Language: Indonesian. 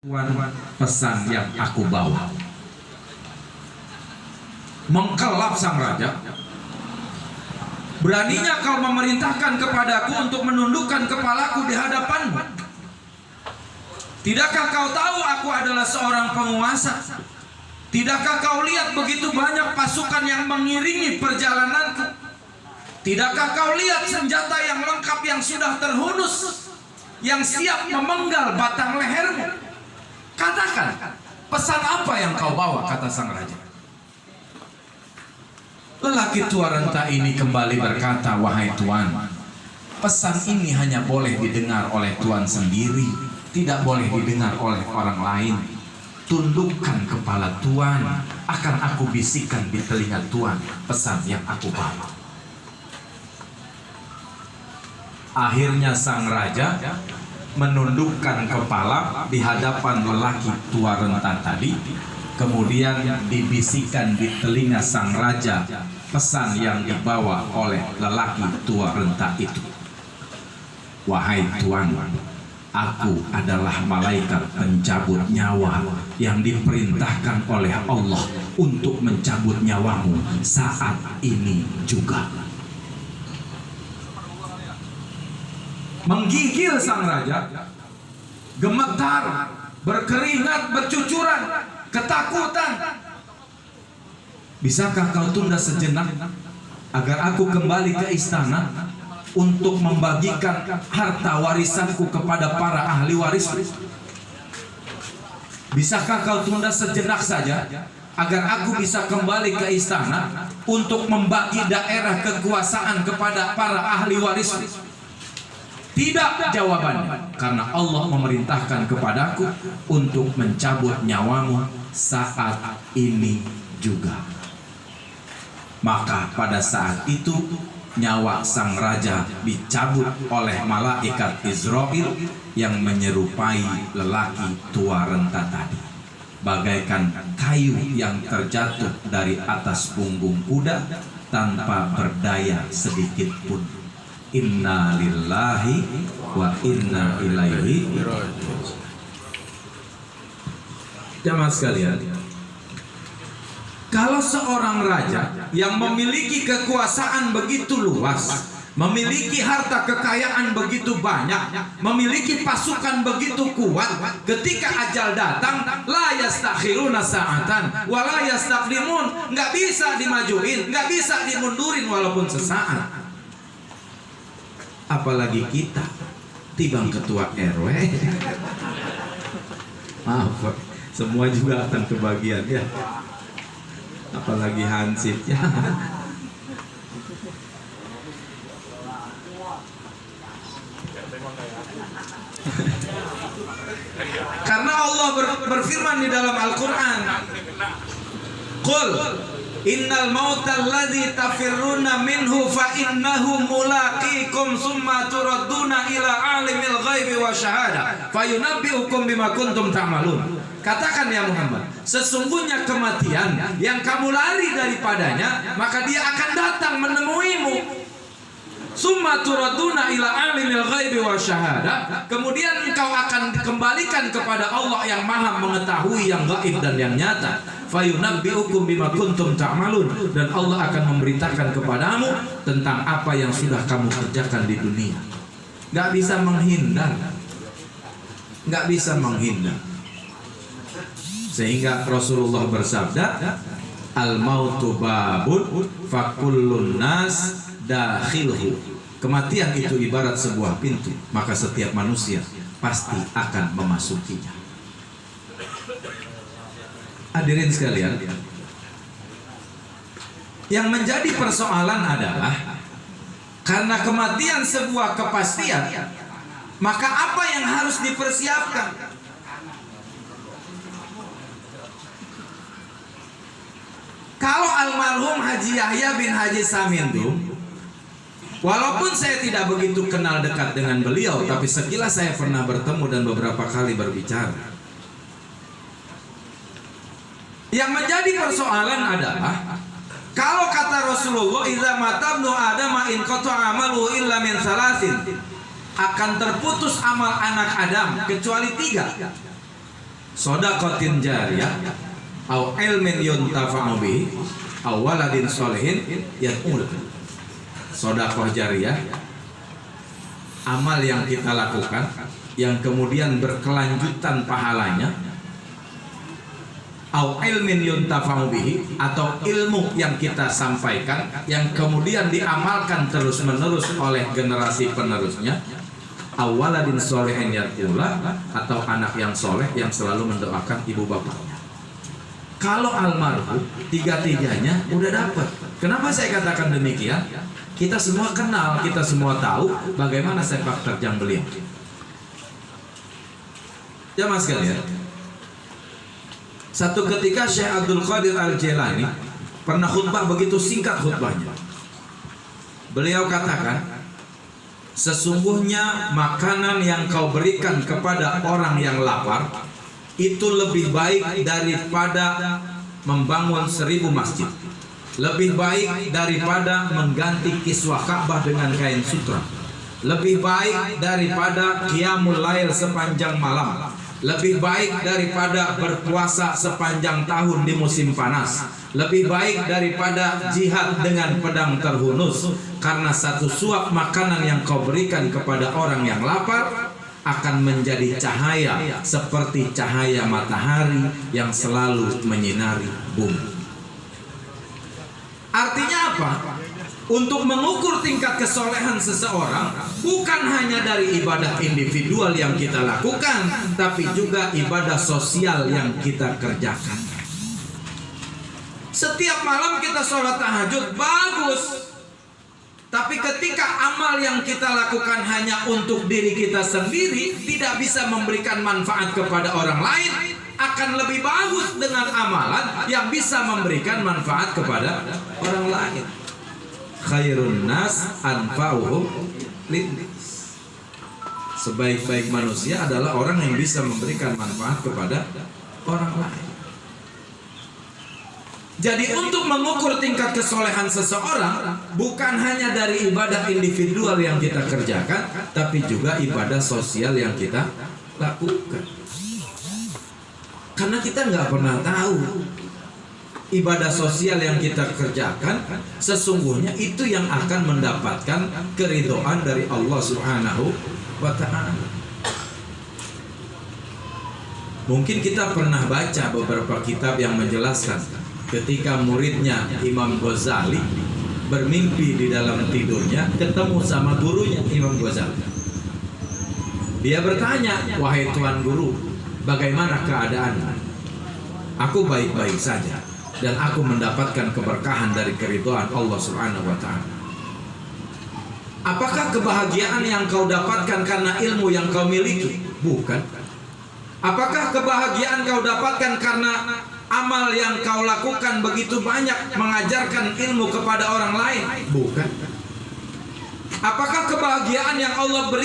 Tuan, pesan yang aku bawa. Mengkelap sang raja. Beraninya kau memerintahkan kepadaku untuk menundukkan kepalaku di hadapanmu. Tidakkah kau tahu aku adalah seorang penguasa? Tidakkah kau lihat begitu banyak pasukan yang mengiringi perjalananku? Tidakkah kau lihat senjata yang lengkap yang sudah terhunus, yang siap memenggal batang lehermu? Katakan, pesan apa yang kau bawa, kata sang raja. Lelaki tua renta ini kembali berkata, wahai tuan, pesan ini hanya boleh didengar oleh tuan sendiri, tidak boleh didengar oleh orang lain. Tundukkan kepala tuan, akan aku bisikan di telinga tuan pesan yang aku bawa. Akhirnya sang raja menundukkan kepala di hadapan lelaki tua renta tadi. Kemudian dibisikkan di telinga sang raja pesan yang dibawa oleh lelaki tua renta itu. Wahai tuan, aku adalah malaikat pencabut nyawa yang diperintahkan oleh Allah untuk mencabut nyawamu saat ini juga. Menggigil sang raja, gemetar, berkeringat, bercucuran, ketakutan. Bisakah kau tunda sejenak agar aku kembali ke istana untuk membagikan harta warisanku kepada para ahli waris? Bisakah kau tunda sejenak saja agar aku bisa kembali ke istana untuk membagi daerah kekuasaan kepada para ahli waris? Tidak jawabannya, karena Allah memerintahkan kepadaku untuk mencabut nyawamu saat ini juga. Maka pada saat itu nyawa sang raja dicabut oleh malaikat Israel yang menyerupai lelaki tua renta tadi, bagaikan kayu yang terjatuh dari atas punggung kuda tanpa berdaya sedikit pun. Inna lillahi wa inna ilaihi raji'un. Jamaah sekalian, kalau seorang raja yang memiliki kekuasaan begitu luas, memiliki harta kekayaan begitu banyak, memiliki pasukan begitu kuat, ketika ajal datang, la yastakhiruna sa'atan wa la yastaqdimun, nggak bisa dimajuin, nggak bisa dimundurin walaupun sesaat. Apalagi kita timbang ketua RW. Maaf, semua juga akan kebagian ya. Apalagi hansip ya. Karena Allah berfirman di dalam Al-Quran, Qul innal mauta alladzi tafirruna minhu fa innahu mulaqikum summa turadduna ila alimil ghaibi wa syahada fayunabbiukum bima kuntum ta'malun. Katakan ya Muhammad, sesungguhnya kematian yang kamu lari daripadanya, maka dia akan datang menemuimu. Summa turaduna ila alimil ghaibi wa syahada, kemudian engkau akan dikembalikan kepada Allah yang maha mengetahui yang gaib dan yang nyata. Fayunabbiukum bima kuntum ta'malun, dan Allah akan memberitakan kepadamu tentang apa yang sudah kamu kerjakan di dunia. Gak bisa menghindar, gak bisa menghindar. Sehingga Rasulullah bersabda, al mautu babun fakullun nas dakhilhu. Kematian itu ibarat sebuah pintu, maka setiap manusia pasti akan memasukinya. Hadirin sekalian, yang menjadi persoalan adalah karena kematian sebuah kepastian, maka apa yang harus dipersiapkan? Kalau almarhum Haji Yahya bin Haji Samindum, walaupun saya tidak begitu kenal dekat dengan beliau, tapi sekilas saya pernah bertemu dan beberapa kali berbicara. Yang menjadi persoalan adalah kalau kata Rasulullah, idza matabnu adama in qata'a amalu illa min salasin, akan terputus amal anak Adam kecuali 3. Shadaqatin jariyah au ilmin yuntafa'u bihi au waladin sholihin yad'u. Sedekah jariyah, amal yang kita lakukan yang kemudian berkelanjutan pahalanya, au ilmin yuntafa'u bihi, atau ilmu yang kita sampaikan yang kemudian diamalkan terus-menerus oleh generasi penerusnya, au waladin sholihin yad'u, atau anak yang soleh yang selalu mendoakan ibu bapaknya. Kalau almarhum, tiga-tiganya udah dapat. Kenapa saya katakan demikian? Kita semua kenal, kita semua tahu bagaimana sepak terjang beliau. Jamaah sekalian, satu ketika Syekh Abdul Qadir Al-Jailani pernah khutbah, begitu singkat khutbahnya. Beliau katakan, sesungguhnya makanan yang kau berikan kepada orang yang lapar itu lebih baik daripada membangun 1000 masjid, lebih baik daripada mengganti kiswah Ka'bah dengan kain sutra, lebih baik daripada qiyamul lail sepanjang malam, lebih baik daripada berpuasa sepanjang tahun di musim panas, lebih baik daripada jihad dengan pedang terhunus. Karena satu suap makanan yang kau berikan kepada orang yang lapar akan menjadi cahaya seperti cahaya matahari yang selalu menyinari bumi. Artinya apa? Untuk mengukur tingkat kesolehan seseorang bukan hanya dari ibadah individual yang kita lakukan, tapi juga ibadah sosial yang kita kerjakan. Setiap malam kita sholat tahajud, bagus. Tapi ketika amal yang kita lakukan hanya untuk diri kita sendiri, tidak bisa memberikan manfaat kepada orang lain, akan lebih bagus dengan amalan yang bisa memberikan manfaat kepada orang lain. Khairun nas anfa'uhum linnas. Sebaik-baik manusia adalah orang yang bisa memberikan manfaat kepada orang lain. Jadi untuk mengukur tingkat kesolehan seseorang bukan hanya dari ibadah individual yang kita kerjakan, tapi juga ibadah sosial yang kita lakukan. Karena kita nggak pernah tahu ibadah sosial yang kita kerjakan sesungguhnya itu yang akan mendapatkan keridhaan dari Allah Subhanahu wa Ta'ala. Mungkin kita pernah baca beberapa kitab yang menjelaskan ketika muridnya Imam Ghazali bermimpi di dalam tidurnya ketemu sama gurunya Imam Ghazali. Dia bertanya, "Wahai Tuan Guru, bagaimana keadaanmu?" "Aku baik-baik saja dan aku mendapatkan keberkahan dari keridhaan Allah Subhanahu wa Ta'ala." "Apakah kebahagiaan yang kau dapatkan karena ilmu yang kau miliki?" "Bukan." "Apakah kebahagiaan kau dapatkan karena amal yang kau lakukan begitu banyak mengajarkan ilmu kepada orang lain?" "Bukan." "Apakah kebahagiaan yang Allah beri